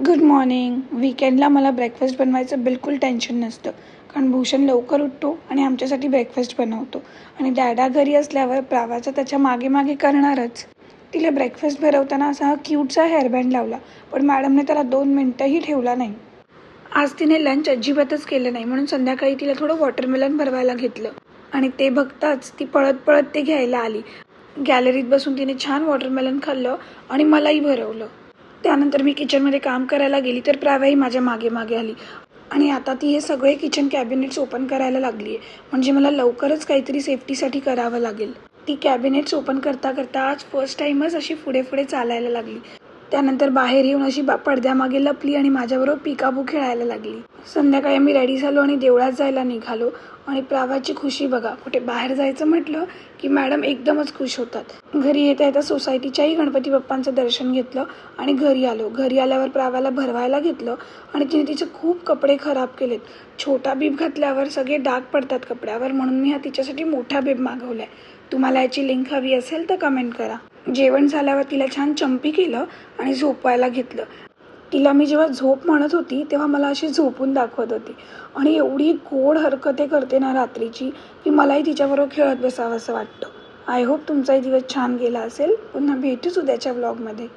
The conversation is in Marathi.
Good morning. वीकेंडला मला ब्रेकफास्ट बनवायचं बिलकुल टेन्शन नसतं, कारण भूषण लवकर उठतो आणि आमच्यासाठी ब्रेकफास्ट बनवतो. आणि डॅडा घरी असल्यावर प्रावाचं त्याच्या मागे मागे करणारच. तिला ब्रेकफास्ट भरवताना असा हा क्यूटचा हेअरबँड लावला, पण मॅडमने त्याला 2 मिनटंही ठेवला नाही. आज तिने लंच अजिबातच केलं नाही, म्हणून संध्याकाळी तिला थोडं वॉटरमेलन भरवायला घेतलं आणि ते बघताच ती पळत पळत ते घ्यायला आली. गॅलरीत बसून तिने छान वॉटरमेलन खाल्लं आणि मलाही भरवलं. त्यानंतर मी किचनमध्ये काम करायला गेली तर प्रावाही माझ्या मागे मागे आली आणि आता ती हे सगळे किचन कॅबिनेट्स ओपन करायला लागली आहे. म्हणजे मला लवकरच काहीतरी सेफ्टीसाठी करावं लागेल. ती कॅबिनेट्स ओपन करता करता आज फर्स्ट टाईमच अशी पुढे पुढे चालायला लागली. त्यानंतर बाहेर येऊन अशी पडद्यामागे लपली आणि माझ्याबरोबर पिकाबू खेळायला लागली. संध्याकाळी आम्ही रेडी झालो आणि देवळात जायला निघालो. आणि प्रावाची खुशी बघा, कुठे बाहेर जायचं म्हटलं की मॅडम एकदमच खुश होतात. घरी येता येता सोसायटीच्याही गणपती बाप्पांचं दर्शन घेतलं आणि घरी आलो. घरी आल्यावर प्रावाला भरवायला घेतलं आणि तिने तिचे खूप कपडे खराब केलेत. छोटा बीब घातल्यावर सगळे डाग पडतात कपड्यावर, म्हणून मी हा तिच्यासाठी मोठा बीब मागवलाय. तुम्हाला याची लिंक हवी असेल तर कमेंट करा. जेवण झाल्यावर तिला छान चंपी केलं आणि झोपवायला घेतलं. तिला मी जेव्हा झोप म्हणत होती तेव्हा मला अशी झोपून दाखवत होती आणि एवढी गोड हरकते करते ना रात्रीची की मलाही तिच्याबरोबर खेळत बसावं असं वाटतं. आय होप तुमचाही दिवस छान गेला असेल. पुन्हा भेटूच उद्याच्या व्लॉगमध्ये.